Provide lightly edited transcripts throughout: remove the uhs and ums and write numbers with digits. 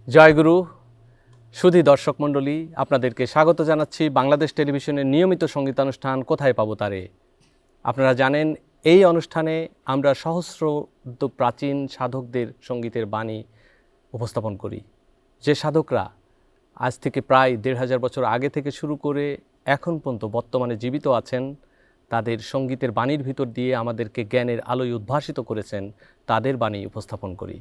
জয়গুরু সুধী দর্শক মণ্ডলী, আপনাদেরকে স্বাগত জানাচ্ছি বাংলাদেশ টেলিভিশনের নিয়মিত সঙ্গীতানুষ্ঠান কোথায় পাবো তারে। আপনারা জানেন এই অনুষ্ঠানে আমরা সহস্র প্রাচীন সাধকদের সঙ্গীতের বাণী উপস্থাপন করি, যে সাধকরা আজ থেকে প্রায় ১৫০০ বছর আগে থেকে শুরু করে এখন পর্যন্ত বর্তমানে জীবিত আছেন। তাদের সঙ্গীতের বাণীর ভিতর দিয়ে আমাদেরকে জ্ঞানের আলোয় উদ্ভাসিত করেছেন, তাদের বাণী উপস্থাপন করি।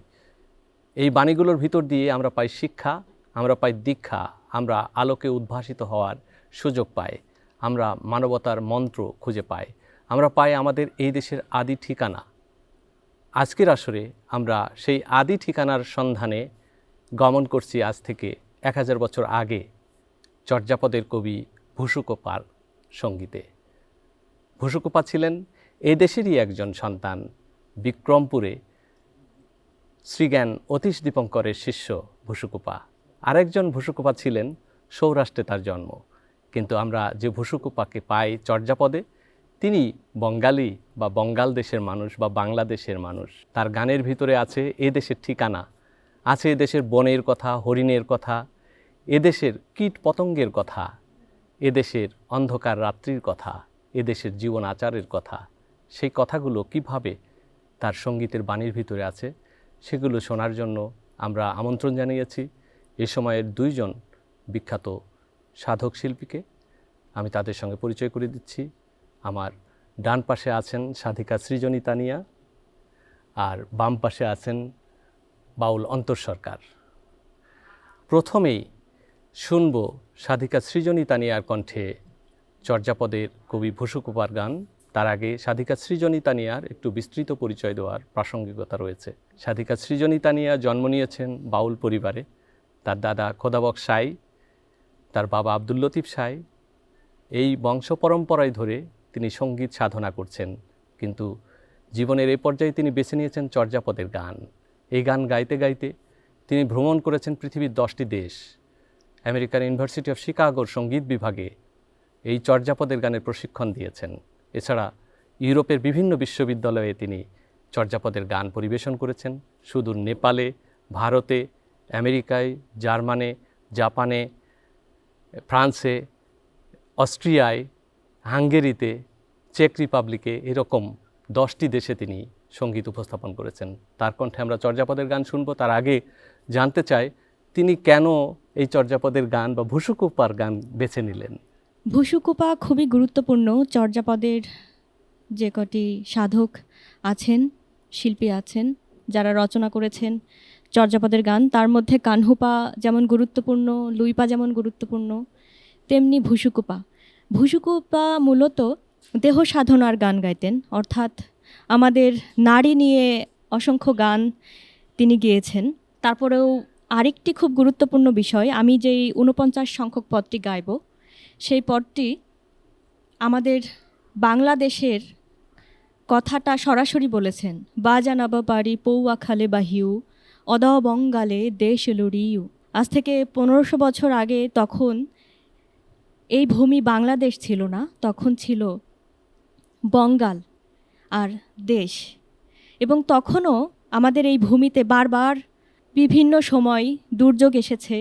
এই বাণীগুলোর ভিতর দিয়ে আমরা পাই শিক্ষা, আমরা পাই দীক্ষা, আমরা আলোকে উদ্ভাসিত হওয়ার সুযোগ পাই, আমরা মানবতার মন্ত্র খুঁজে পাই, আমরা পাই আমাদের এই দেশের আদি ঠিকানা। আজকের আসরে আমরা সেই আদি ঠিকানার সন্ধানে গমন করছি আজ থেকে ১০০০ বছর আগে চর্যাপদের কবি ভূষুকোপার সঙ্গীতে। ভূষুকোপা ছিলেন এ দেশেরই একজন সন্তান। বিক্রমপুরে শ্রীজ্ঞান অতীশ দীপঙ্করের শিষ্য ভূষুকোপা। আরেকজন ভূষুকোপা ছিলেন সৌরাষ্ট্রে তার জন্ম, কিন্তু আমরা যে ভূষুকোপাকে পাই চর্যাপদে, তিনি বঙ্গালী বা বঙ্গাল দেশের মানুষ বা বাংলাদেশের মানুষ। তার গানের ভিতরে আছে এ দেশের ঠিকানা, আছে এদেশের বনের কথা, হরিণের কথা, এদেশের কীট পতঙ্গের কথা, এদেশের অন্ধকার রাত্রির কথা, এদেশের জীবন আচারের কথা। সেই কথাগুলো কিভাবে তার সঙ্গীতের বাণীর ভিতরে আছে সেগুলো শোনার জন্য আমরা আমন্ত্রণ জানিয়েছি এ সময়ের দুইজন বিখ্যাত সাধক শিল্পীকে। আমি তাদের সঙ্গে পরিচয় করে দিচ্ছি। আমার ডান পাশে আছেন সাধিকা সৃজনী তানিয়া, আর বাম পাশে আছেন বাউল অন্তর সরকার। প্রথমেই শুনব সাধিকা সৃজনী তানিয়ার কণ্ঠে চর্যাপদের কবি ভূষুকোপার গান। তার আগে সাধিকা সৃজনী তানিয়ার একটু বিস্তৃত পরিচয় দেওয়ার প্রাসঙ্গিকতা রয়েছে। সাধিকা সৃজনী তানিয়া জন্ম নিয়েছেন বাউল পরিবারে। তার দাদা খোদাবক সাই, তার বাবা আব্দুল লতিফ সাই। এই বংশ পরম্পরায় ধরে তিনি সঙ্গীত সাধনা করছেন, কিন্তু জীবনের এই পর্যায়ে তিনি বেছে নিয়েছেন চর্যাপদের গান। এই গান গাইতে গাইতে তিনি ভ্রমণ করেছেন পৃথিবীর 10টি দেশ। আমেরিকার ইউনিভার্সিটি অফ শিকাগোর সঙ্গীত বিভাগে এই চর্যাপদের গানের প্রশিক্ষণ দিয়েছেন। এছাড়া ইউরোপের বিভিন্ন বিশ্ববিদ্যালয়ে তিনি চর্যাপদের গান পরিবেশন করেছেন। সুদূর নেপালে, ভারতে, আমেরিকায়, জার্মানে, জাপানে, ফ্রান্সে, অস্ট্রিয়ায়, হাঙ্গেরিতে, চেক রিপাবলিকে, এরকম 10টি দেশে তিনি সঙ্গীত উপস্থাপন করেছেন। তার কণ্ঠে আমরা চর্যাপদের গান শুনব। তার আগে জানতে চাই তিনি কেন এই চর্যাপদের গান বা ভূষুকোপার গান বেছে নিলেন। ভূষুকোপা খুবই গুরুত্বপূর্ণ। চর্যাপদের যে কটি সাধক আছেন, শিল্পী আছেন, যারা রচনা করেছেন চর্যাপদের গান, তার মধ্যে কানহুপা যেমন গুরুত্বপূর্ণ, লুইপা যেমন গুরুত্বপূর্ণ, তেমনি ভূষুকোপা। ভূষুকোপা মূলত দেহ সাধনার গান গাইতেন, অর্থাৎ আমাদের নারী নিয়ে অসংখ্য গান তিনি গেয়েছেন। তারপরেও আরেকটি খুব গুরুত্বপূর্ণ বিষয়, আমি যেই 49 সংখ্যক পদটি গাইব, সেই পদটি আমাদের বাংলাদেশের কথাটা সরাসরি বলেছেন। বাজানাবা পারি পৌয়া খালে বাহিউ অদ বঙ্গালে দেশ লড়িউ। আজ থেকে 1500 বছর আগে তখন এই ভূমি বাংলাদেশ ছিল না, তখন ছিল বঙ্গাল আর দেশ। এবং তখনও আমাদের এই ভূমিতে বারবার বিভিন্ন সময় দুর্যোগ এসেছে,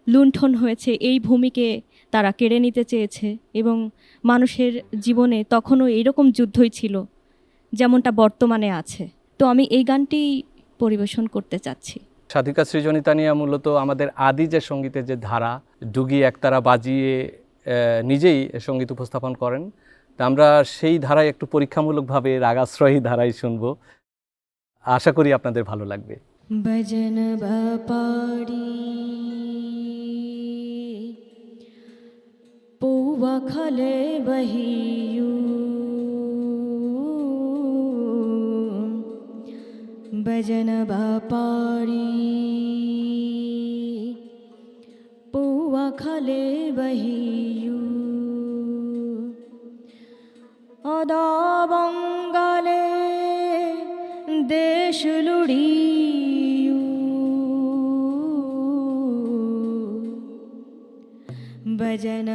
লুণ্ঠন হয়েছে, এই ভূমিকে তারা কেড়ে নিতে চেয়েছে, এবং মানুষের জীবনে তখনও এইরকম যুদ্ধই ছিল যেমনটা বর্তমানে আছে। তো আমি এই গানটি পরিবেশন করতে চাচ্ছি। সাধিকা সৃজনী তানিয়া মূলত আমাদের আদি যে সঙ্গীতের যে ধারা, ডুগি একতারা বাজিয়ে নিজেই সঙ্গীত উপস্থাপন করেন। তা আমরা সেই ধারায় একটু পরীক্ষামূলকভাবে রাগাশ্রয়ী ধারায় শুনব। আশা করি আপনাদের ভালো লাগবে। ভজন বাপাড়ি পৌয়া খালে বাহিউ ভজন বাপাড়ি পৌয়া খালে বহিয়ু অদবঙ্গালে দেশ লুড়িয়ু ভজন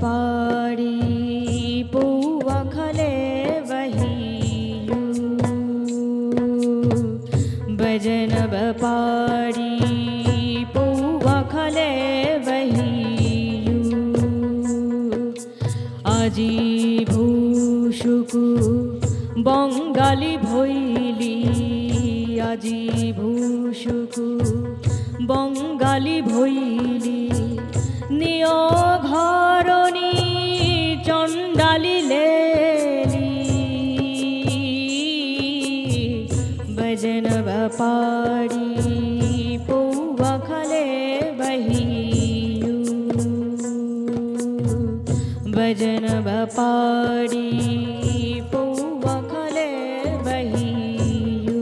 পাড়ি পৌয়া খালে বহিয়ু ভজন পাড়ি পৌয়া খালে বহিয়ু আজি ভূষুকু বঙ্গালী ভৈলি আজি ভূষুকু বঙ্গালী ভৈলি নিয় ঘরণী চণ্ডালী লেলি ভজন পাড়ি পৌয়া খালে বহিয়ু ভজন পাড়ি পৌয়া খালে বহিয়ু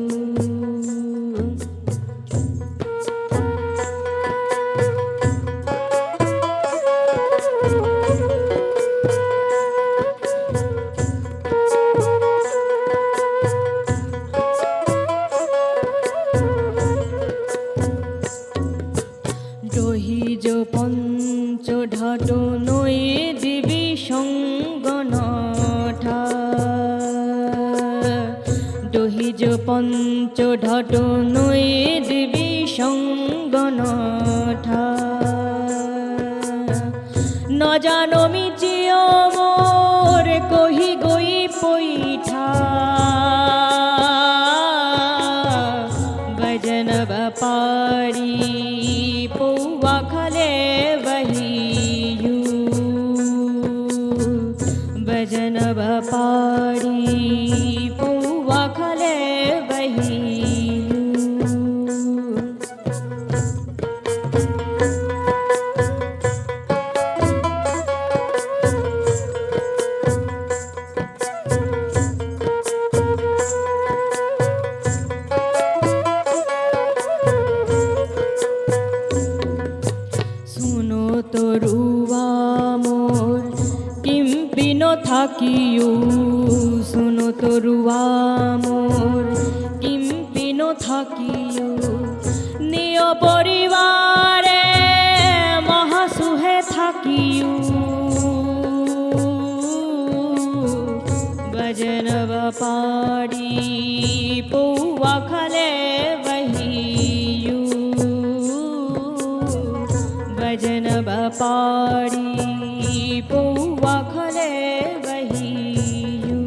দহিজ পঞ্চ ঢাট নৈ দিবি সঙ্গনঠা দহিজ পঞ্চ ঢাট নৈ দিবি সঙ্গনঠা ন জানো মিচিও মোর কহি গই পৈঠা ভজন পাড়ি পৌয়া খালে বহিয়ু ভজন পাড়ি পৌয়া খালে বহিয়ু শুনো তরুয়া মোর কিম্পিন থাকিও শুনো তরুয়া মোর কিম্পিন থাকিও নিয় পরিবারে মহাসুহে থাকিও ভজন পাড়ি পৌয়া খালে বহিয়ু ভজন পাড়ি পৌয়া খালে বহিয়ু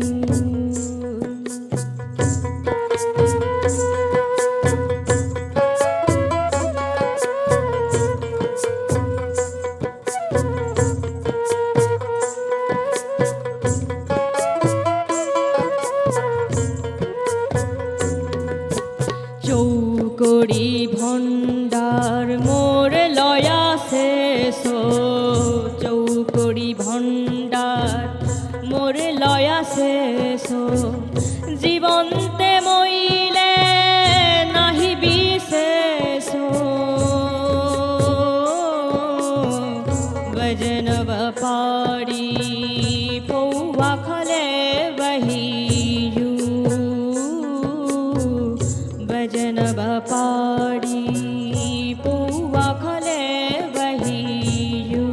চৌকড়ি ভণ্ডার মোর লয়া শেষ চৌকড়ি ভণ্ডার মোর লয়া শেষ জীবন্তে মইলে নাহি বিশেষ ভজন পাড়ি পৌয়া খালে বহিয়ু ভজন পাড়ি পৌয়া খালে বহিয়ু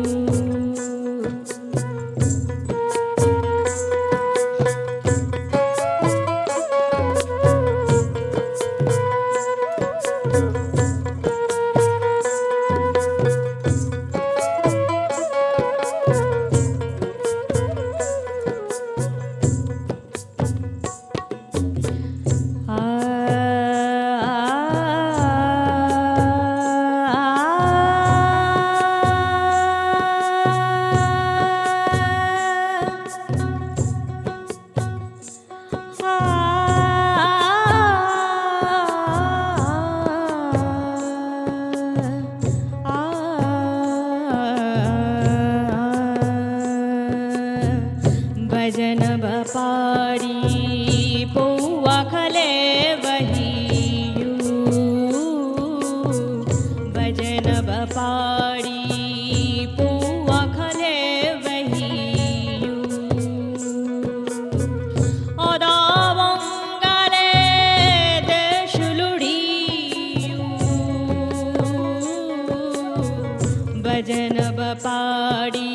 পাড়ি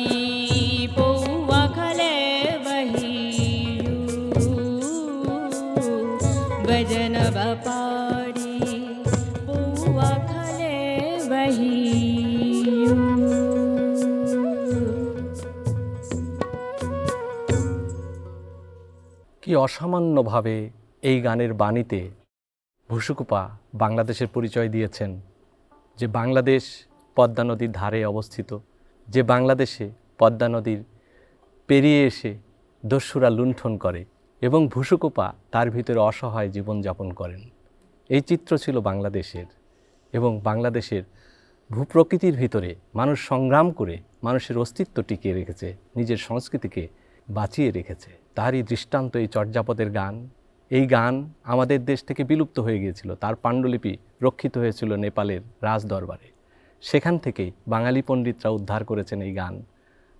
পৌয়া খালে বহিয়ু বজনব পাড়ি পৌয়া খালে বহিয়ু। কি অসামান্যভাবে এই গানের বাণীতে ভুসুকুপা বাংলাদেশের পরিচয় দিয়েছেন, যে বাংলাদেশ পদ্মা নদীর ধারে অবস্থিত, যে বাংলাদেশে পদ্মা নদীর পেরিয়ে এসে দস্যুরা লুণ্ঠন করে এবং ভুসুকুপা তার ভিতরে অসহায় জীবনযাপন করেন। এই চিত্র ছিল বাংলাদেশের, এবং বাংলাদেশের ভূপ্রকৃতির ভিতরে মানুষ সংগ্রাম করে মানুষের অস্তিত্ব টিকিয়ে রেখেছে, নিজের সংস্কৃতিকে বাঁচিয়ে রেখেছে। তারই দৃষ্টান্ত এই চর্যাপদের গান। এই গান আমাদের দেশ থেকে বিলুপ্ত হয়ে গিয়েছিল, তার পাণ্ডুলিপি রক্ষিত হয়েছিল নেপালের রাজদরবারে। সেখান থেকেই বাঙালি পণ্ডিতরা উদ্ধার করেছেন এই গান,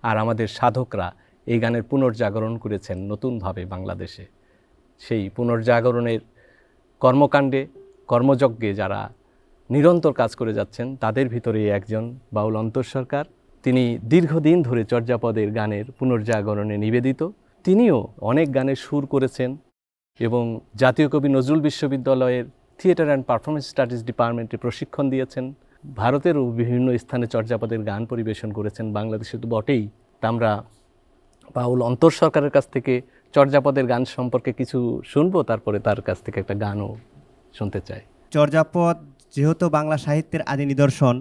আর আমাদের সাধকরা এই গানের পুনর্জাগরণ করেছেন নতুনভাবে বাংলাদেশে। সেই পুনর্জাগরণের কর্মকাণ্ডে কর্মযজ্ঞে যারা নিরন্তর কাজ করে যাচ্ছেন তাদের ভিতরে একজন বাউল অন্তর সরকার। তিনি দীর্ঘদিন ধরে চর্যাপদের গানের পুনর্জাগরণে নিবেদিত। তিনিও অনেক গানের সুর করেছেন এবং জাতীয় কবি নজরুল বিশ্ববিদ্যালয়ের থিয়েটার অ্যান্ড পারফরমেন্স স্টাডিজ ডিপার্টমেন্টে প্রশিক্ষণ দিয়েছেন। ভারতেরও বিভিন্ন স্থানে চর্যাপদের গান পরিবেশন করেছেন, বাংলাদেশে তো বটেই। তা আমরা বাউল অন্তর সরকারের কাছ থেকে চর্যাপদের গান সম্পর্কে কিছু শুনবো, তারপরে তার কাছ থেকে একটা গানও শুনতে চাই। চর্যাপদ যেহেতু বাংলা সাহিত্যের আদি নিদর্শন,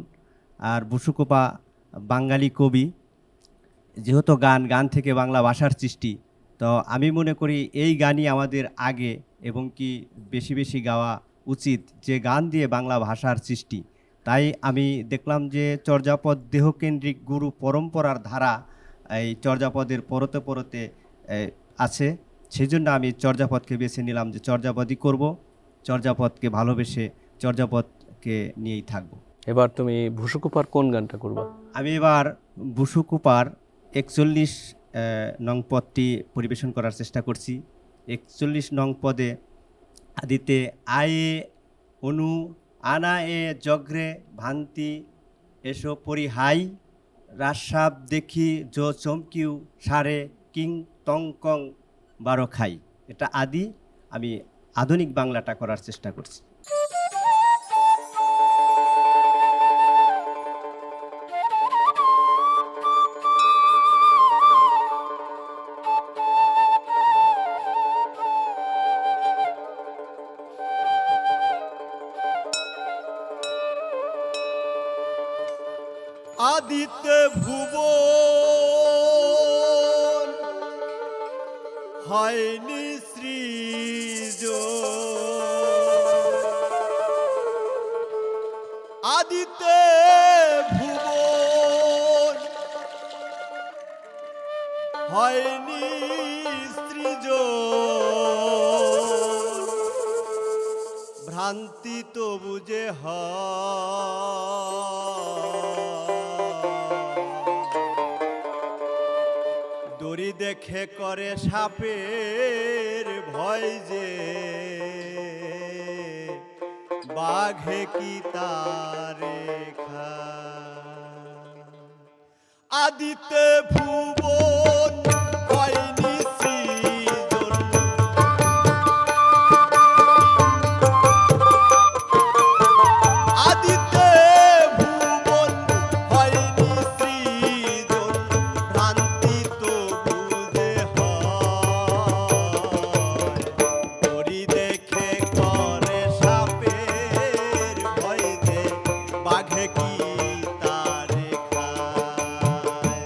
আর ভুসুকুপা বাঙালি কবি, যেহেতু গান থেকে বাংলা ভাষার সৃষ্টি, তো আমি মনে করি এই গানই আমাদের আগে এবং কি বেশি বেশি গাওয়া উচিত, যে গান দিয়ে বাংলা ভাষার সৃষ্টি। তাই আমি দেখলাম যে চর্যাপদ দেহকেন্দ্রিক গুরু পরম্পরার ধারা এই চর্যাপদের পরতে পরতে আছে। সেই জন্য আমি চর্যাপদকে বেছে নিলাম, যে চর্যাপদই করব, চর্যাপদকে ভালোবেসে চর্যাপদকে নিয়েই থাকব। এবার তুমি ভুসুকুপার কোন গানটা করবা? আমি এবার ভুসুকুপার 41 নং পদটি পরিবেশন করার চেষ্টা করছি। 41 নং পদে আদিতে আয়ে অনু আনা এ জগ্রে ভান্তি এসো পরিহাই রাসাব দেখি জো চমকিউ সারে কিং টং কং বারো খাই। এটা আদি, আমি আধুনিক বাংলাটা করার চেষ্টা করছি। আদিতে ভুবন হয়নি সৃজ, আদিতে ভুবন হয়নি সৃজ, ভ্রান্তি তো বুঝে দড়ি দেখে করে সাপের ভয়, যে বাঘে কি তারে খায়। আদিতে ভুবন হয়নি সৃজন, আদিতে ভুবন হয়নি সৃজন, ভ্রান্তি তো বুঝে দড়ি দেখে করে সাপের ভয়, যে বাঘে কি তারে খায়।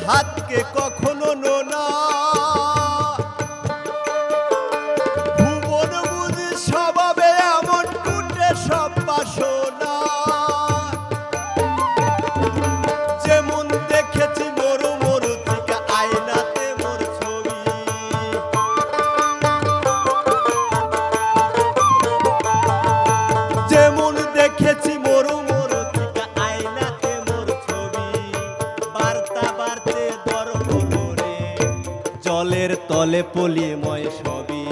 হাতকে কখনো নোনা ভুবন বুঝি স্বভাবে এমন টুটে সব বাসনা যেমন দেখেছি মরু মরু থেকে আয়নাতে মোর ছবি যেমন দেখেছি মরু মরু থেকে আয়নাতে মোর ছবি বার্তা বার্তে দর হলো রে জলের তলে পলিময় সবই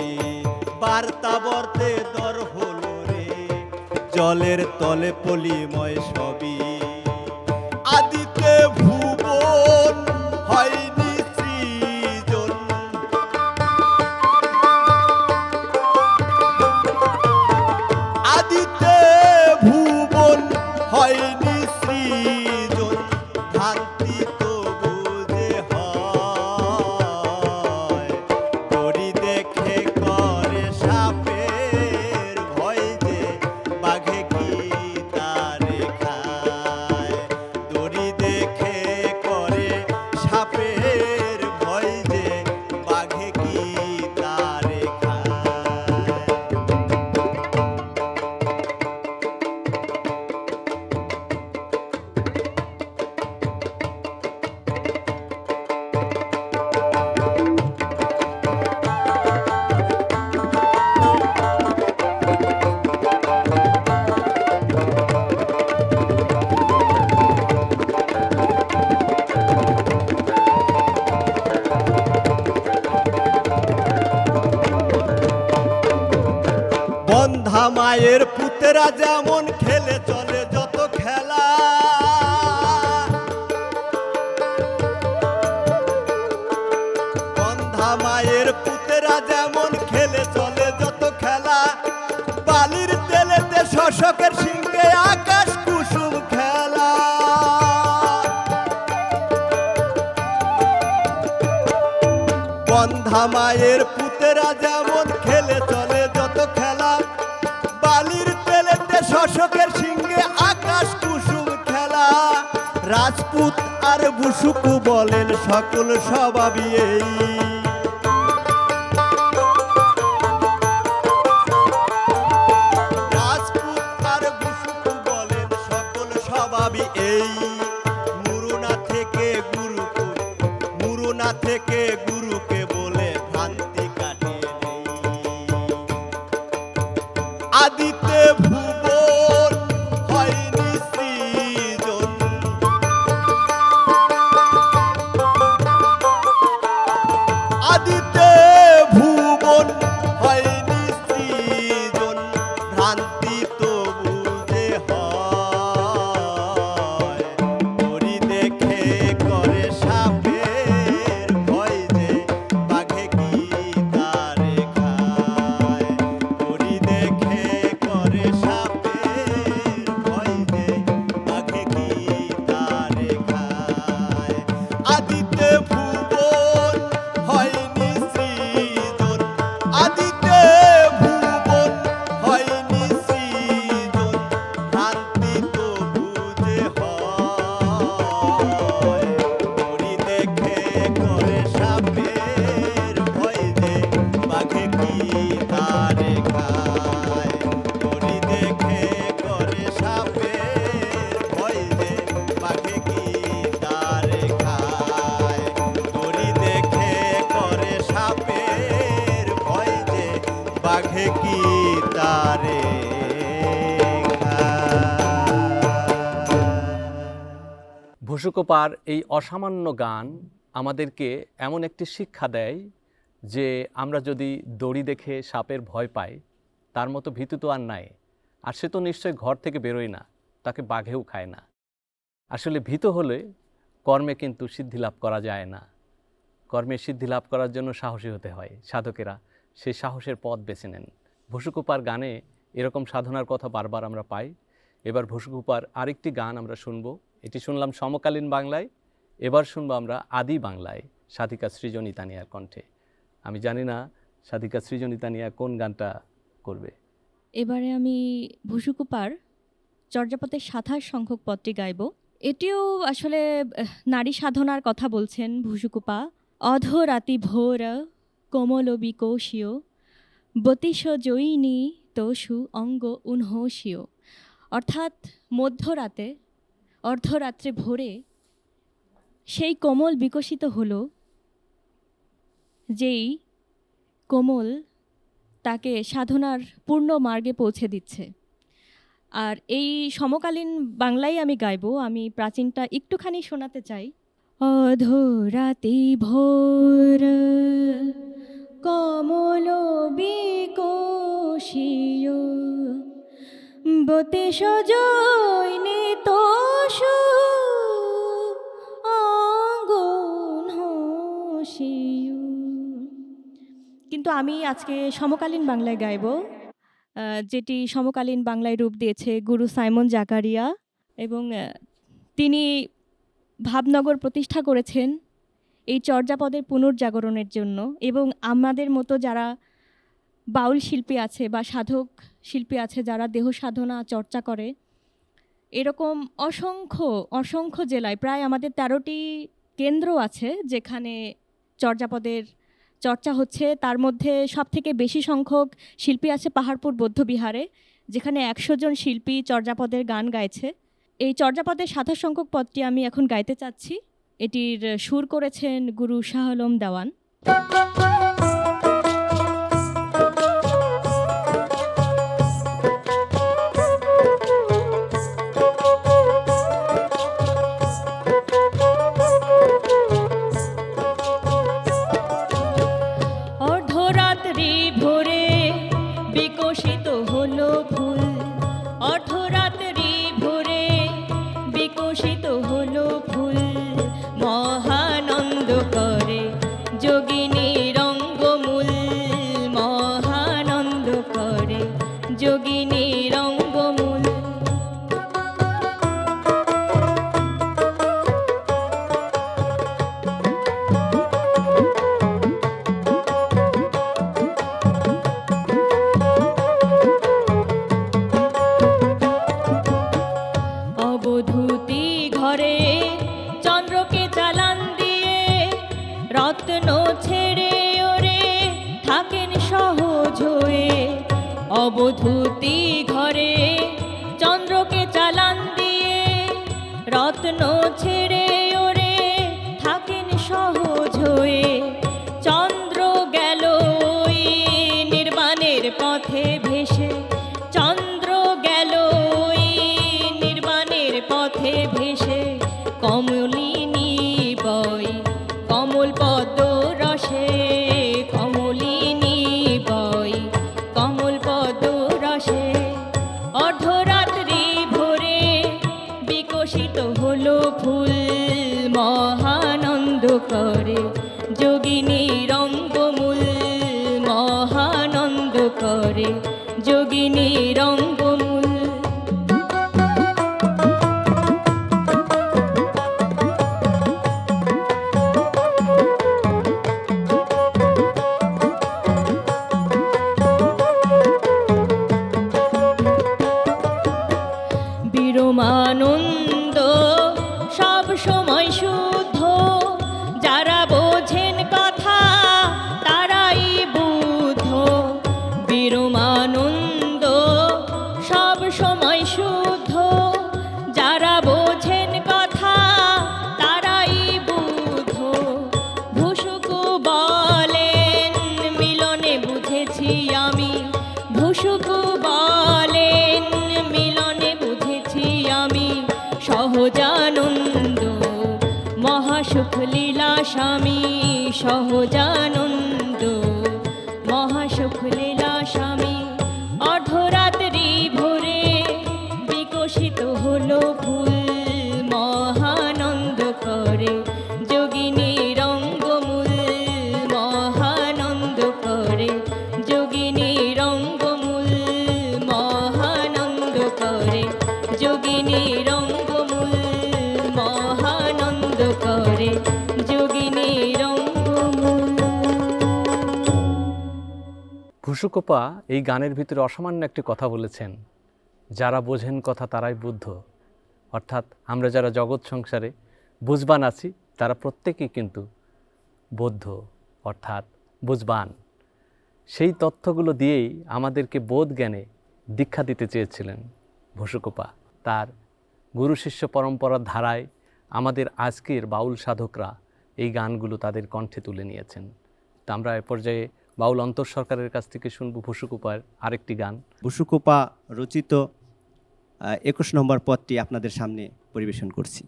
বার্তা বার্তে দর হলো রে জলের তলে পলিময় সবই আদিতে ভুবন হয়নি সৃজন আদিতে ভুবন হয়নি সৃজন ভ্রান্তি তো বুঝে হয় দড়ি দেখে করে সাপের ভয় যে বাঘে কি তারে খায় দড়ি দেখে করে সাপের ভয় যে বাঘে কি তারে খায় বন্ধা মায়ের পুতেরা যেমন খেলে চলে যত খেলা বন্ধা মায়ের পুতেরা যেমন খেলে চলে যত খেলা বালির তেলেতে শশকের সিংহে আকাশ কুসুম খেলা বন্ধা মায়ের পুতেরা যেমন খেলে চলে যত খেলা বালির তেলেতে শশকের সিংহে আকাশ কুসুম খেলা রাজপুত আর বুসুকু বলেন সকল স্বভাবই এই রাজপুত আর বুসুকু বলেন সকল স্বভাবই এই মুরুনা থেকে গুরুকে মুরুনা থেকে গুরুকে বলে ভ্রান্তি কাটিয়ে নেই আদিতে ভুবন হয়নি সৃজন আদিতে ভুবন হয়নি সৃজন ভ্রান্তি তো বুঝে হয় দড়ি দেখে করে সাপের ভয় যে বাঘে কি তারে খায় দড়ি দেখে করে সাপের ভয় যে বাঘে কি তারে খায় আদিতে ভুবন হয়নি সৃজন আদিতে ভুবন হয়নি সৃজন ভ্রান্তি তো বুঝে হয় দড়ি দেখে করে সাপের ভয় যে বাঘে কি তারে খায় দড়ি দেখে করে সাপের ভয় যে বাঘে কি তারে খায় দড়ি দেখে করে সাপের ভয় যে বাঘে কি তারে ভুসুকোপার এই অসামান্য গান আমাদেরকে এমন একটি শিক্ষা দেয় যে আমরা যদি দড়ি দেখে সাপের ভয় পাই তার মতো ভীতু তো আর নাই আর সে তো নিশ্চয়ই ঘর থেকে বেরোয় না তাকে বাঘেও খায় না আসলে ভীত হলে কর্মে কিন্তু সিদ্ধি লাভ করা যায় না কর্মে সিদ্ধি লাভ করার জন্য সাহসী হতে হয় সাধকেরা সেই সাহসের পথ বেছে নেন ভুসুকোপার গানে এরকম সাধনার কথা বারবার আমরা পাই এবার ভুসুকোপার আরেকটি গান আমরা শুনবো এটি শুনলাম সমকালীন বাংলায় এবার শুনবো আমরা আদি বাংলায় সাধিকা সৃজনী তানিয়ার কণ্ঠে আমি জানি না সাধিকা সৃজনী তানিয়া কোন গানটা করবে এবারে আমি ভুসুকুপার চর্যাপদের 27 সংখ্যক পদটি গাইব। এটিও আসলে নারী সাধনার কথা বলছেন ভুসুকুপা। অধরাতি ভোর কোমল বিকোষীয় বতিশ জয়িনী তসু অঙ্গ উনহসীয়। অর্থাৎ মধ্যরাতে, অর্ধরাত্রে ভোরে সেই কোমল বিকশিত হলো, যেই কোমল তাকে সাধনার পূর্ণ মার্গে পৌঁছে দিচ্ছে। আর এই সমকালীন বাংলায় আমি গাইবো, আমি প্রাচীনটা একটুখানি শোনাতে চাই। অধরাতি ভোর কমল বিকোষীয় বতিশ জয়িনী তসু অঙ্গ উনহসীয়। কিন্তু আমি আজকে সমকালীন বাংলায় গাইব, যেটি সমকালীন বাংলায় রূপ দিয়েছে গুরু সাইমন জাকারিয়া, এবং তিনি ভাবনগর প্রতিষ্ঠা করেছেন এই চর্যাপদের পুনর্জাগরণের জন্য। এবং আমাদের মতো যারা বাউল শিল্পী আছে বা সাধক শিল্পী আছে, যারা দেহ সাধনা চর্চা করে, এরকম অসংখ্য অসংখ্য জেলায় প্রায় আমাদের 13টি কেন্দ্র আছে যেখানে চর্যাপদের চর্চা হচ্ছে। তার মধ্যে সবথেকে বেশি সংখ্যক শিল্পী আছে পাহাড়পুর বৌদ্ধবিহারে, যেখানে 100 জন শিল্পী চর্যাপদের গান গাইছে। এই চর্যাপদের সাধক সংখ্যক পদটি আমি এখন গাইতে চাচ্ছি। এটির সুর করেছেন গুরু শাহ আলম দেওয়ান। অর্ধরাত্রি ভোরে বিকশিত হলো ফুল, অর্ধরাত্রি ভোরে বিকশিত হলো ফুল, মহানন্দ করে যোগিনী রঙ্গমূল, মহানন্দ করে যোগিনী রঙ্গমূল। অবধূতি ঘরে চন্দ্রকে চালান দিয়ে, রত্ন ছেড়ে ওরে থাকেন সহজ হয়ে। অবধূতি ঘরে চন্দ্রকে চালান দিয়ে, রত্ন ছেড়ে ওরে থাকেন সহজ হয়ে। চন্দ্র গেল ওই নির্বাণের পথে ভেসে, চন্দ্র গেল ওই নির্বাণের পথে ভেসে। কমলিনী বয় কমল পদ্ম রসে, কমলিনী বয় কমল পদ্ম রসে। অর্ধরাত্রি ভোরে বিকশিত হলো ফুল, মহানন্দ করে যোগিনী রঙ্গমূল, মহানন্দ করে যোগিনী রঙ্গমূল। বিরমানন্দ সব সময় শুদ্ধ, যারা বোঝেন কথা তারাই বুদ্ধ। বিরমানন্দ সব সময় শুদ্ধ, যারা বোঝেন কথা তারাই বুদ্ধ। ভুসুকু বলেন মিলনে বুঝেছি আমি, ভুসুকু বলেন মিলনে বুঝেছি আমি। সহজানন্দ মহাসুখ লীলা স্বামী, সহজানন্দ মহাসুখ লীলা স্বামী। অর্ধরাত্রি ভোরে বিকশিত হলো ফুল, মহানন্দ করে যোগিনী রঙ্গমূল, মহানন্দ করে যোগিনী রঙ্গমূল, মহানন্দ করে যোগিনী রঙ্গমূল, মহানন্দ করে যোগিনী রঙ্গমূল। ভুসুকোপা এই গানের ভিতরে অসামান্য একটি কথা বলেছেন, যারা বোঝেন কথা তারাই বুদ্ধ। অর্থাৎ আমরা যারা জগৎ সংসারে বুঝবান আছি তারা প্রত্যেকেই কিন্তু বৌদ্ধ অর্থাৎ বুঝবান। সেই তথ্যগুলো দিয়েই আমাদেরকে বোধ জ্ঞানে দীক্ষা দিতে চেয়েছিলেন বসুকোপা। তার গুরু শিষ্য পরম্পরার ধারায় আমাদের আজকের বাউল সাধকরা এই গানগুলো তাদের কণ্ঠে তুলে নিয়েছেন। তা আমরা এ পর্যায়ে বাউল অন্তর সরকারের কাছ থেকে শুনব বসুকোপার আরেকটি গান। বসুকোপা রচিত 21 নম্বর পদটি আপনাদের সামনে পরিবেশন করছি।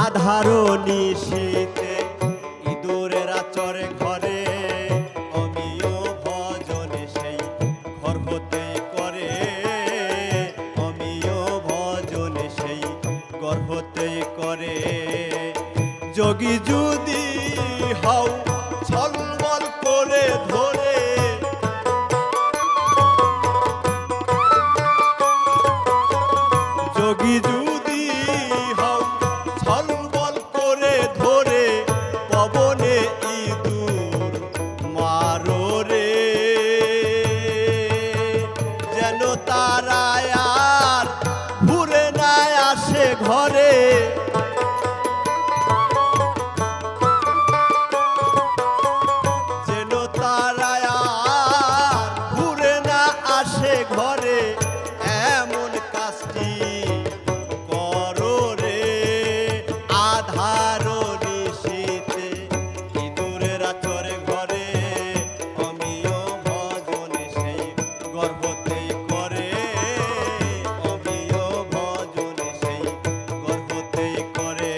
আধারো নিশীতে ইঁদুরেরা চরে ঘরে, অমিয় ভজনে সেই ঘর হতে করে, অমিয় ভজনে সেই ঘর হতে করে। যোগী যদি হও ছলমল করে ধরে, যোগী যদি হও ছলমল করে ধরে, পবনে ইঁদুর মারো রে, যেন তারা আর ঘুরে না আসে ঘরে। যেন তারা আর ঘুরে না আসে ঘরে, এমন কাজটি করো রে। আধারো নিশীতে ইঁদুরেরা চরে ঘরে, অমিয় ভজনে সেই গর্ভতেই করে, অমিয় ভজনে সেই গর্ভতেই করে।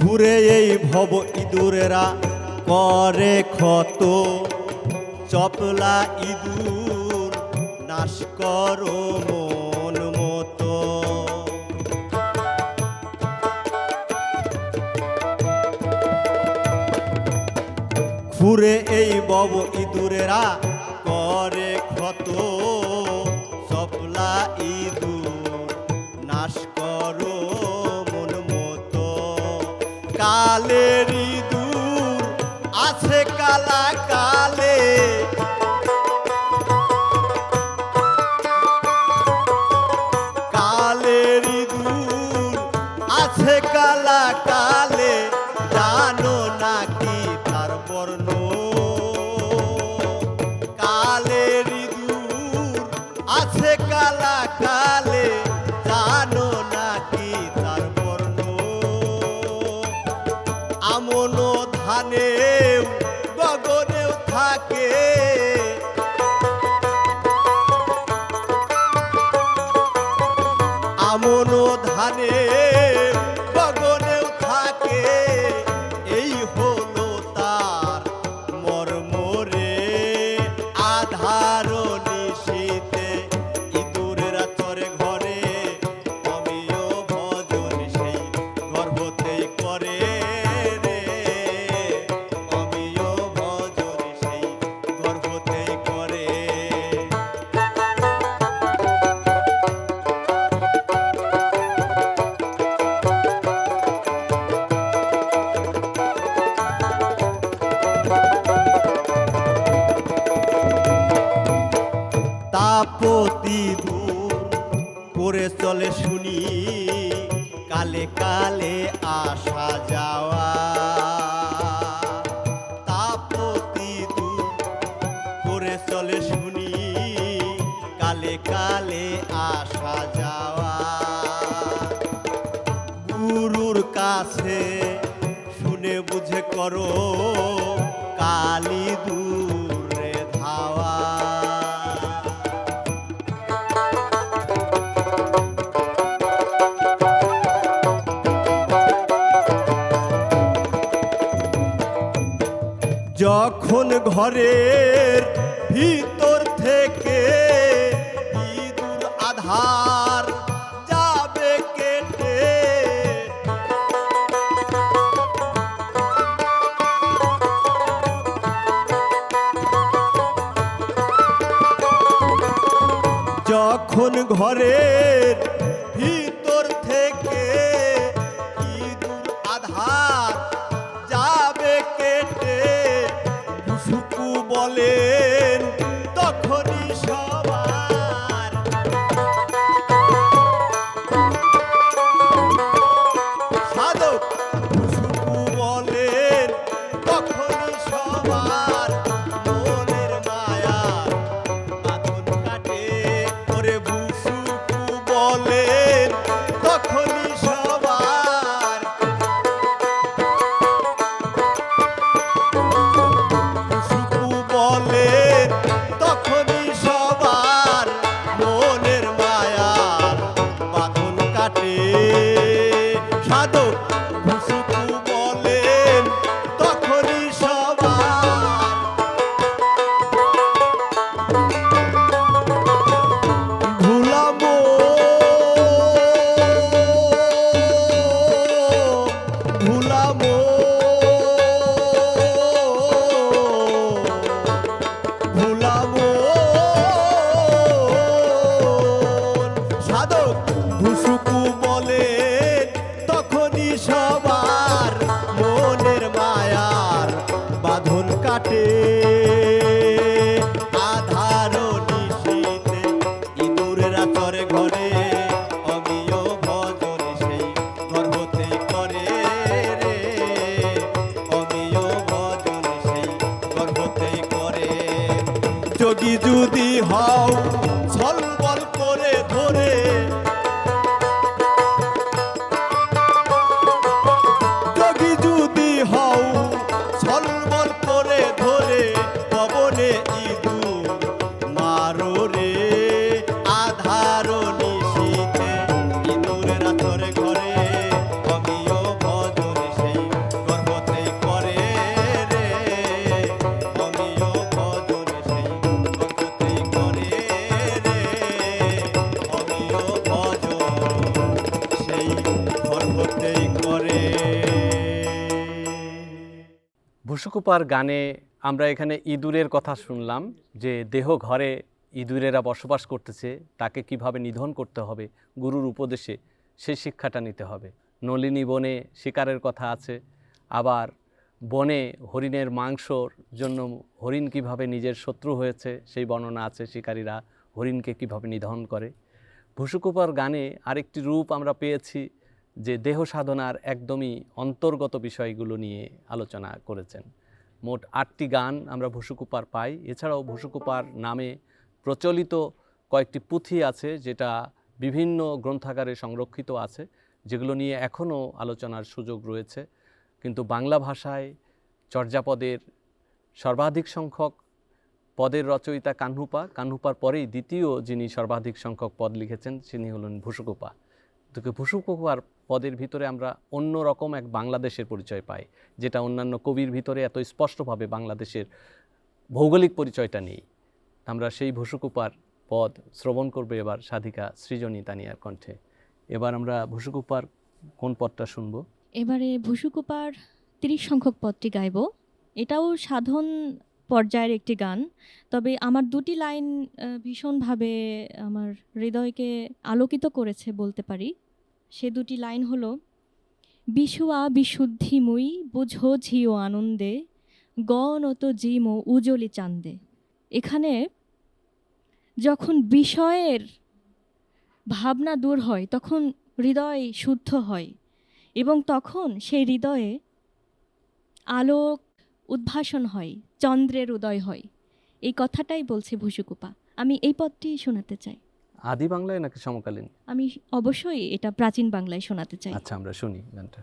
ঘুরে এই ভব ইঁদুরেরা করে ক্ষত, চপলা ইঁদুর নাশ করো মন মতো। ঘুরে এই ভব ইঁদুরেরা করে ক্ষত, চপলা ইঁদুর নাশ করো মন মতো। কালের ইঁদুর আছে কালা কালে, কালের ইঁদুর আছে কালা কালে, জানো নাকি তার বর্ণ। কালের ইঁদুর আছে কালা কালে, জানো নাকি তার বর্ণ। আমন ধানেও গগনেও থাকে, আমন ধানে গগনেও থাকে, এই হলো তার মর্ম রে। আধারো নিশীতে ইঁদুরেরা চরে ঘরে, অমিয় ভজন সেই গর্ভতেই করে রে, অমিয় ভজন সেই গর্ভতেই করে। তাপতি দূর করে চলে শুনি, কালে কালে আসা যাওয়া। তাপতি দূর করে চলে শুনি, কালে কালে আসা যাওয়া। গুরুর কাছে শুনে বুঝে করো, কালি দূরে ধাওয়া। যখন ঘরের ভিতর থেকে ইঁদুর আধার যাবে কেটে, তখন ঘরের ভিতর থেকে ইঁদুর আধার যাবে কেটে, বুসুকু বলেন তখনই সবার সাধক, বুসুকু বলেন তখনই সবার মনের মায়ার বাঁধন কাটে। ওরে বুসুকু বলেন তখনই সবার, বুসুকু বলেন তখনই সবার মনের মায়ার বাঁধন কাটে। সাধক, বুসুকু বলেন তখনই সবার, ভুলাবো ভুলাবো ভুলাবো সাধক, ভুসুকু বলেন তখনই সবার মনের মায়ার বাঁধন কাটে। আধার নিশীথে ইঁদুরেরা চরে ঘরে, অমিয় ভজন সেই ঘর হতেই করে রে, অমিয় ভজন সেই ঘর হতেই করে। যোগী যদি হও ছলবল করে ধরে, যোগী যদি হও ছলবল করে ধরে, পবনে ইঁদুর মারো রে। আধার নিশীথে ইঁদুরেরা চরে ঘরে, অমিয় ভজন সেই ঘর হতেই করে রে, অমিয় ভজন সেই ঘর হতেই করে রে, অমিয় ভজন সেই ঘর হতেই করে। ভুসুকুপার গানে আমরা এখানে ইঁদুরের কথা শুনলাম, যে দেহ ঘরে ইঁদুরেরা বসবাস করতেছে, তাকে কিভাবে নিধন করতে হবে গুরুর উপদেশে সেই শিক্ষাটা নিতে হবে। নলিনী বনে শিকারের কথা আছে, আবার বনে হরিণের মাংসর জন্য হরিণ কিভাবে নিজের শত্রু হয়েছে সেই বর্ণনা আছে, শিকারীরা হরিণকে কিভাবে নিধন করে। ভুসুকুপার গানে আরেকটি রূপ আমরা পেয়েছি, যে দেহ সাধনার একদমই অন্তর্গত বিষয়গুলো নিয়ে আলোচনা করেছেন। মোট 8টি গান আমরা ভুসুকুপার পাই। এছাড়াও ভুসুকুপার নামে প্রচলিত কয়েকটি পুঁথি আছে, যেটা বিভিন্ন গ্রন্থাগারে সংরক্ষিত আছে, যেগুলো নিয়ে এখনও আলোচনার সুযোগ রয়েছে। কিন্তু বাংলা ভাষায় চর্যাপদের সর্বাধিক সংখ্যক পদের রচয়িতা কাহ্নুপা। কাহ্নুপার পরেই দ্বিতীয় যিনি সর্বাধিক সংখ্যক পদ লিখেছেন তিনি হলেন ভুসুকুপা। তো ভুসুকুপার পদের ভিতরে আমরা অন্য রকম এক বাংলাদেশের পরিচয় পাই, যেটা অন্যান্য কবির ভিতরে এত স্পষ্টভাবে বাংলাদেশের ভৌগোলিক পরিচয়টা নেই। আমরা সেই ভুসুকুপার পদ শ্রবণ করবে এবার সাধিকা সৃজনী তানিয়ার কণ্ঠে। এবার আমরা ভুসুকুপার কোন পদটা শুনবো? এবারে ভুসুকুপার 30 সংখ্যক পদটি গাইব। এটাও সাধন পর্যায়ের একটি গান, তবে আমার দুটি লাইন ভীষণভাবে আমার হৃদয়কে আলোকিত করেছে বলতে পারি। সে দুটি লাইন হলো, বিশুয়া বিশুদ্ধিময়ী বুঝো ঝিও আনন্দে, গণত জিমো উজলি চান্দে। এখানে যখন বিষয়ের ভাবনা দূর হয় তখন হৃদয় শুদ্ধ হয়, এবং তখন সেই হৃদয়ে আলোক উদ্ভাসন হয়, চন্দ্রের উদয় হয়। এই কথাটাই বলছে ভুসুকুপা। আমি এই পদটি শোনাতে চাই। আদি বাংলায় নাকি সমকালীন? আমি অবশ্যই এটা প্রাচীন বাংলায় শোনাতে চাই। আচ্ছা, আমরা শুনি গানটা।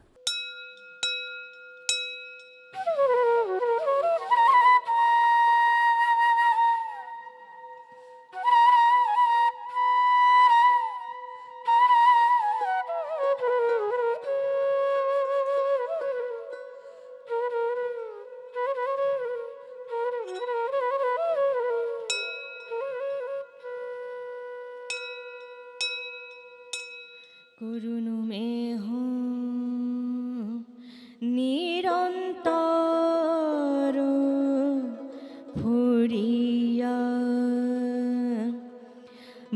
করুণ মেহ নিরন্তর ভরিয়া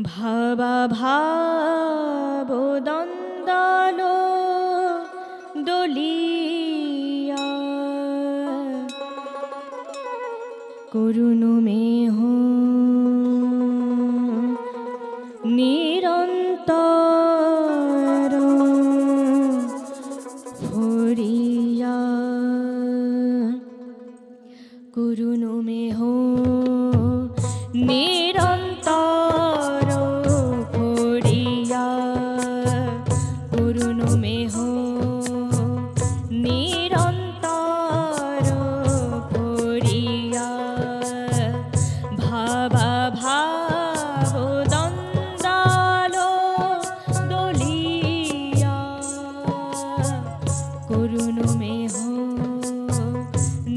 ভাবা ভাব দ্বন্দ্বাল দলিয়া করুণ মেহ নিরন্তর ফরিয়া করুণ মেহ নিরন্তর ফরিয়া করুণ মেহ নিরন্তর ফরিয়া ভাবা ভাব দ্বন্দ্বাল দলিয়া করুণ মেহ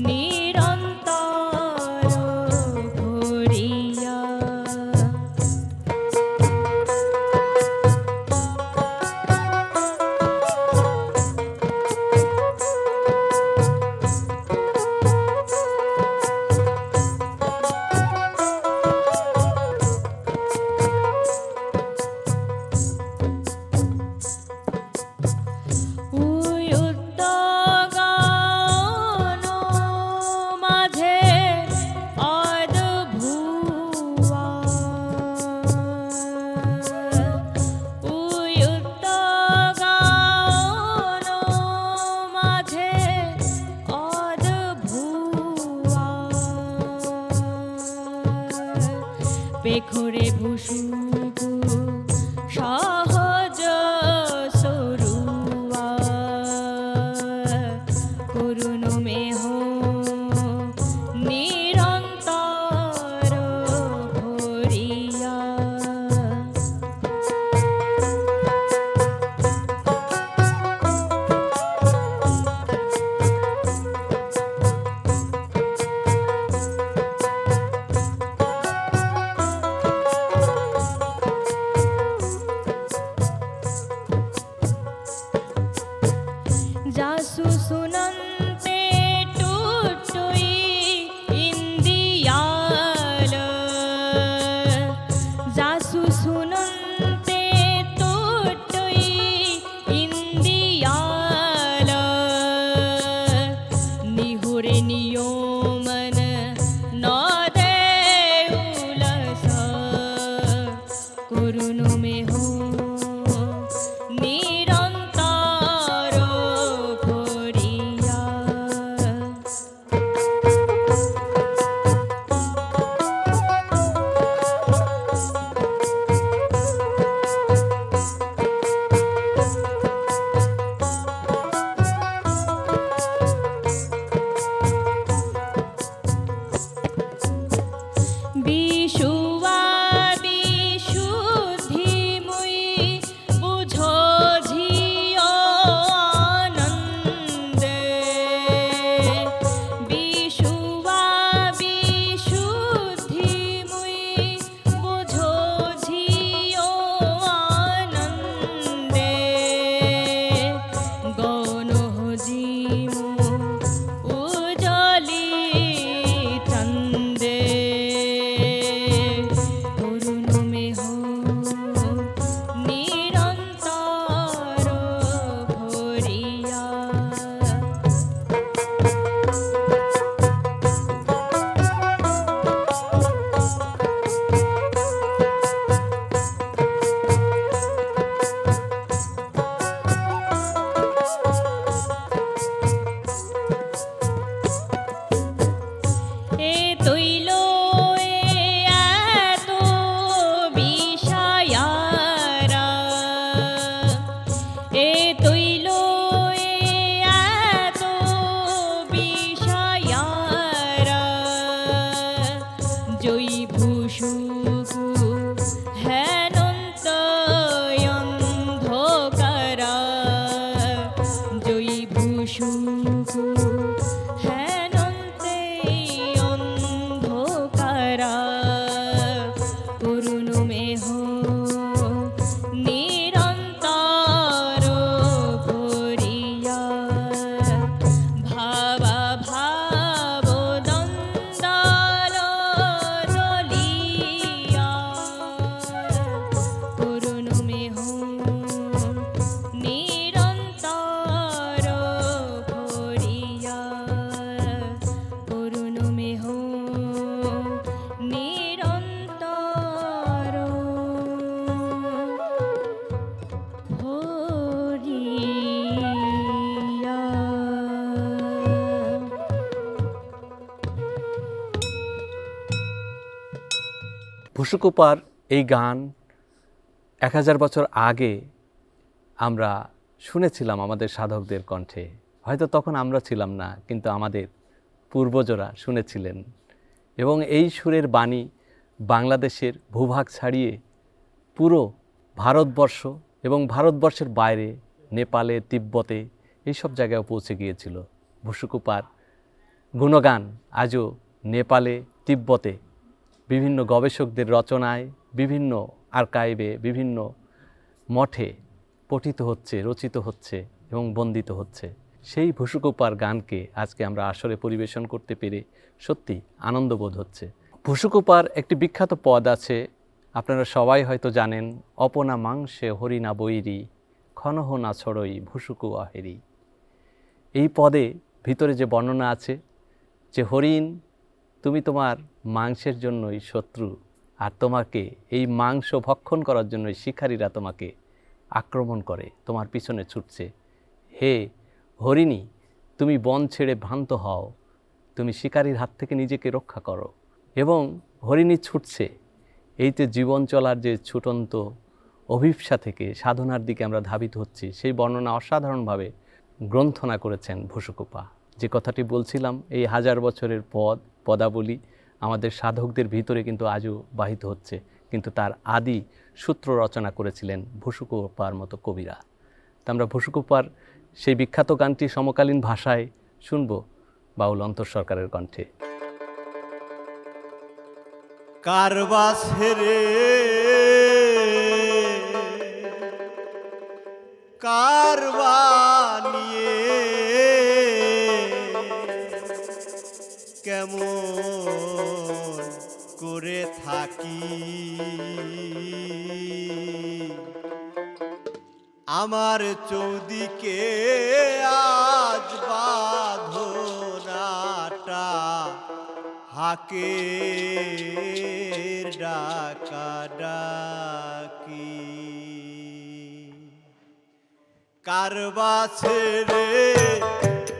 নিরন্তর ফরিয়া। উদ্যোগান মাঝে অদ্ভুয়া উদ্যোগান মাঝে অদ্ভুয়া পেখরে ভূষুকু সহজ সরুয়া করুণ মেহ নিরন্তর ভরিয়া ভুসুকুপার এই গান 1000 বছর আগে আমরা শুনেছিলাম আমাদের সাধকদের কণ্ঠে। হয়তো তখন আমরা ছিলাম না, কিন্তু আমাদের পূর্বজরা শুনেছিলেন। এবং এই সুরের বাণী বাংলাদেশের ভূভাগ ছাড়িয়ে পুরো ভারতবর্ষ এবং ভারতবর্ষের বাইরে নেপালে, তিব্বতে এইসব জায়গায় পৌঁছে গিয়েছিল। ভুসুকুপার গুণগান আজও নেপালে, তিব্বতে বিভিন্ন গবেষকদের রচনায়, বিভিন্ন আর্কাইভে, বিভিন্ন মঠে পঠিত হচ্ছে, রচিত হচ্ছে এবং বন্দিত হচ্ছে। সেই ভুসুকুপার গানকে আজকে আমরা আসরে পরিবেশন করতে পেরে সত্যি আনন্দবোধ হচ্ছে। ভুসুকুপার একটি বিখ্যাত পদ আছে, আপনারা সবাই হয়তো জানেন, অপনা মাংসে হরিণা বৈরি ক্ষণহ না ছড়ই ভুসুকু আহেরি। এই পদে ভিতরে যে বর্ণনা আছে যে হরিণ, তুমি তোমার মাংসের জন্যই শত্রু, আর তোমাকে এই মাংস ভক্ষণ করার জন্যই শিকারীরা তোমাকে আক্রমণ করে, তোমার পিছনে ছুটছে। হে হরিণী, তুমি বন ছেড়ে ভ্রান্ত হও, তুমি শিকারীর হাত থেকে নিজেকে রক্ষা করো। এবং হরিণী ছুটছে, এইতে জীবন চলার যে ছুটন্ত অভিপ্সা থেকে সাধনার দিকে আমরা ধাবিত হচ্ছি, সেই বর্ণনা অসাধারণভাবে গ্রন্থনা করেছেন ভুসুকুপা। যে কথাটি বলছিলাম, এই 1000 বছরের পদাবলী আমাদের সাধকদের ভিতরে কিন্তু আজও বাহিত হচ্ছে, কিন্তু তার আদি সূত্র রচনা করেছিলেন ভুসুকুপার মতো কবিরা। তা আমরা ভুসুকুপার সেই বিখ্যাত গানটি সমকালীন ভাষায় শুনব বাউল অন্তর সরকারের কণ্ঠে। কারবা ছেড়ে কারবা নিয়ে কেমন করে থাকি, আমার চৌদিকে আজ বাঁধনাটা হাকের ডাকা ডাকি। কারবা ছেড়ে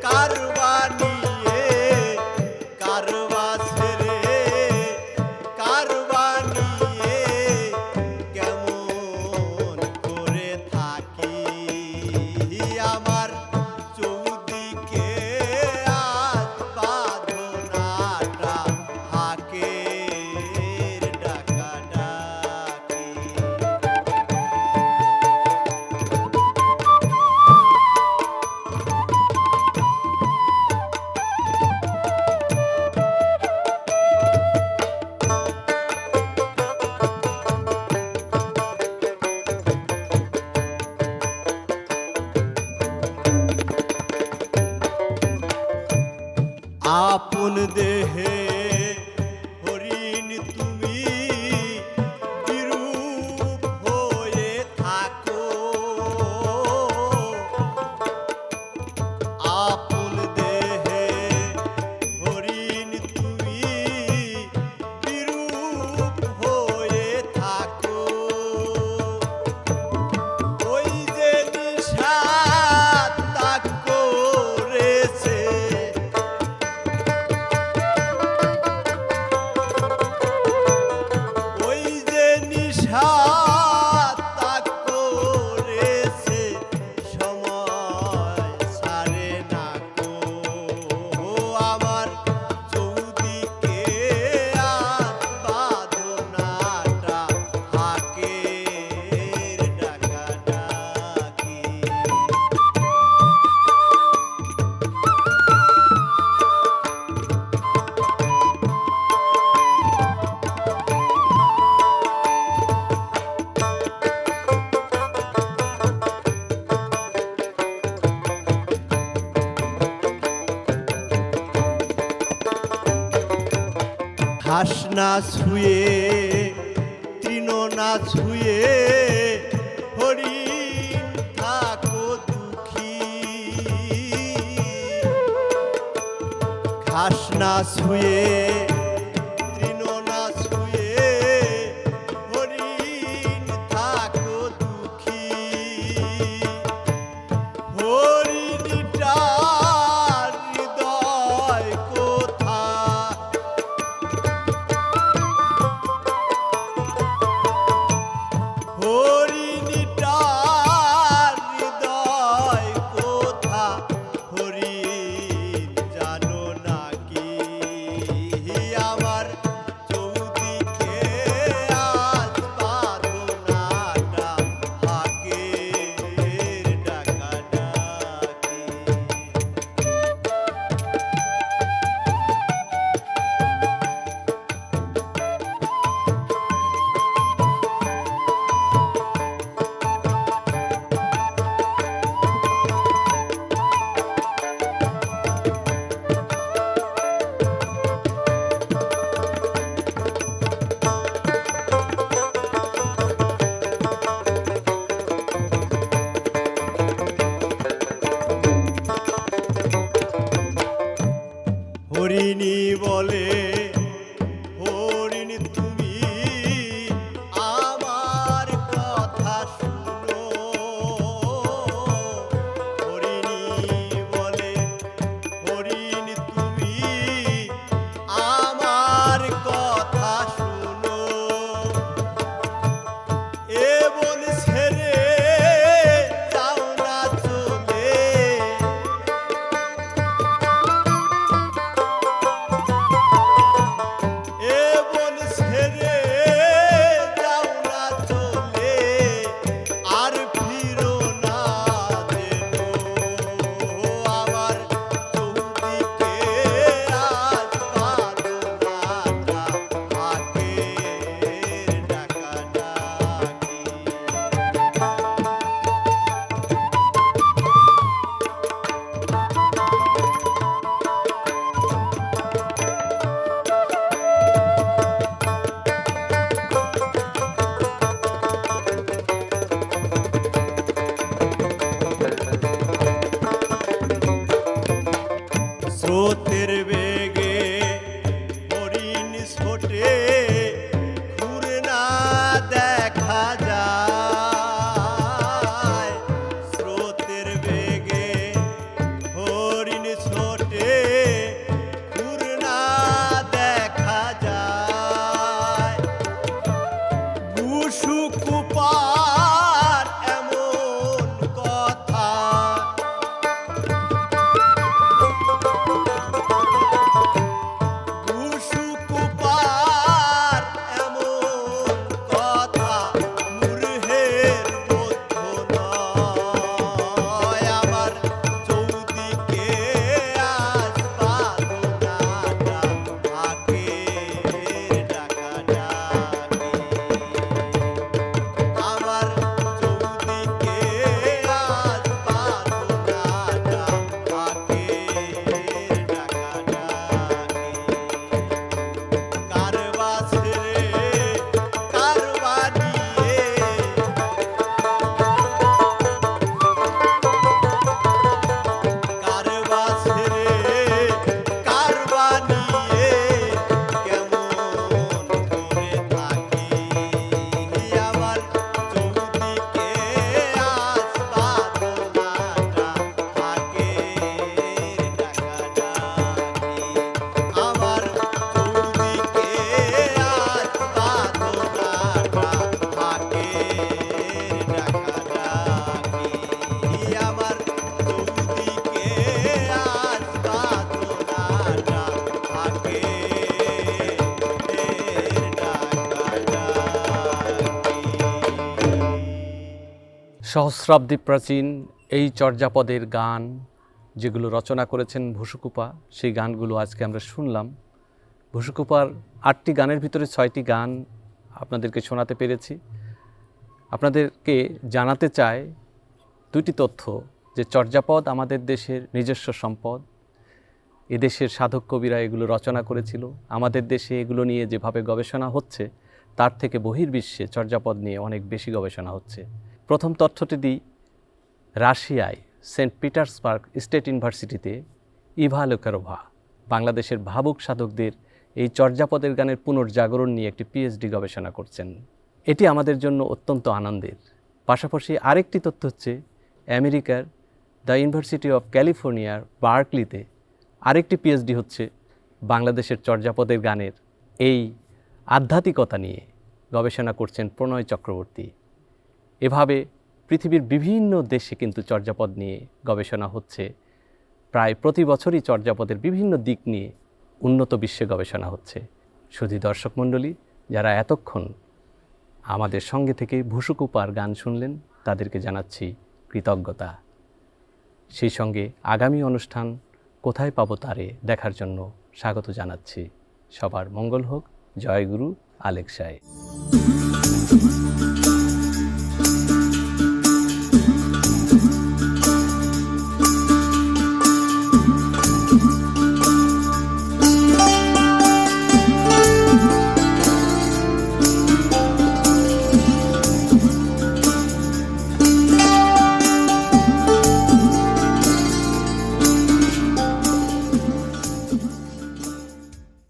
কারবা নিয়ে, কারবা ছেড়ে কারবা নিয়ে কেমন করে থাকি, আমার চৌদিকে আজ বাঁধনাটা হাকের ডাকা ডাকি। আপন দেহে হরিণ তুমি বিরূপ হয়ে থাকো, আপন দেহে হরিণ তুমি বিরূপ হয়ে থাকো। ওই যে নিশাত তাক করেছে, ওই যে নিশাত তাক করেছে, সময় ছাড়ে না কো, আমার চৌদিকে আজ বাঁধনাটা হাকের ডাকা ডাকি। ঘাস না ছুঁয়ে তৃণ না ছুঁয়ে হরিণ থাকো দুঃখী, ঘাস না ছুঁয়ে তৃণ না ছুঁয়ে হরিণ থাকো দুঃখী, হরিণটার হৃদয় কোথা, ছোটে ঘুরে না দেখা যায় স্রোতের বেগে হরিণ ছোটে ঘুরে না দেখা যায় বুসুকুপার এমন কথা বুসুকুপার এমন কথা মূর্খের বোধ নয় আমার চৌদিকে আজ বাদনাটা আগে ডাকা ডাকে আমার চৌদিকে আজ বাদনাটা আগে ডাকা ডাকে কারবা ছেড়ে কারবা নিয়ে কারবা ছেড়ে কারবা নিয়ে কেমন করে থাকি আমার চৌদিকে আজ বাদনাটা থাকে ডাকা ডাকি আমার চৌদিকে আজ বাদনাটা থাকে ডাকা ডাকি আমার চৌদিকে আজ বাদনাটা থাকে সহস্রাব্দী প্রাচীন এই চর্যাপদের গান যেগুলো রচনা করেছেন ভুসুকুপা, সেই গানগুলো আজকে আমরা শুনলাম। ভুসুকুপার 8টি গানের ভিতরে 6টি গান আপনাদেরকে শোনাতে পেরেছি। আপনাদেরকে জানাতে চাই 2টি তথ্য, যে চর্যাপদ আমাদের দেশের নিজস্ব সম্পদ। এদেশের সাধক কবিরা এগুলো রচনা করেছিল। আমাদের দেশে এগুলো নিয়ে যেভাবে গবেষণা হচ্ছে তার থেকে বহির্বিশ্বে চর্যাপদ নিয়ে অনেক বেশি গবেষণা হচ্ছে। প্রথম তথ্যটি দিই, রাশিয়ায় সেন্ট পিটার্সবার্গ স্টেট ইউনিভার্সিটিতে ইভা লুকারোভা বাংলাদেশের ভাবুক সাধকদের এই চর্যাপদের গানের পুনর্জাগরণ নিয়ে একটি পিএইচডি গবেষণা করছেন। এটি আমাদের জন্য অত্যন্ত আনন্দের। পাশাপাশি আরেকটি তথ্য হচ্ছে, আমেরিকার দ্য ইউনিভার্সিটি অফ ক্যালিফোর্নিয়ার বার্কলিতে আরেকটি পিএইচডি হচ্ছে বাংলাদেশের চর্যাপদের গানের এই আধ্যাত্মিকতা নিয়ে গবেষণা করছেন প্রণয় চক্রবর্তী। এভাবে পৃথিবীর বিভিন্ন দেশে কিন্তু চর্যাপদ নিয়ে গবেষণা হচ্ছে। প্রায় প্রতি বছরই চর্যাপদের বিভিন্ন দিক নিয়ে উন্নত বিশ্বে গবেষণা হচ্ছে। শুধু দর্শক মণ্ডলী, যারা এতক্ষণ আমাদের সঙ্গে থেকে ভুসুকুপার গান শুনলেন তাদেরকে জানাচ্ছি কৃতজ্ঞতা। সেই সঙ্গে আগামী অনুষ্ঠান কোথায় পাবো তারে দেখার জন্য স্বাগত জানাচ্ছি। সবার মঙ্গল হোক। জয় গুরু আলেকসায়।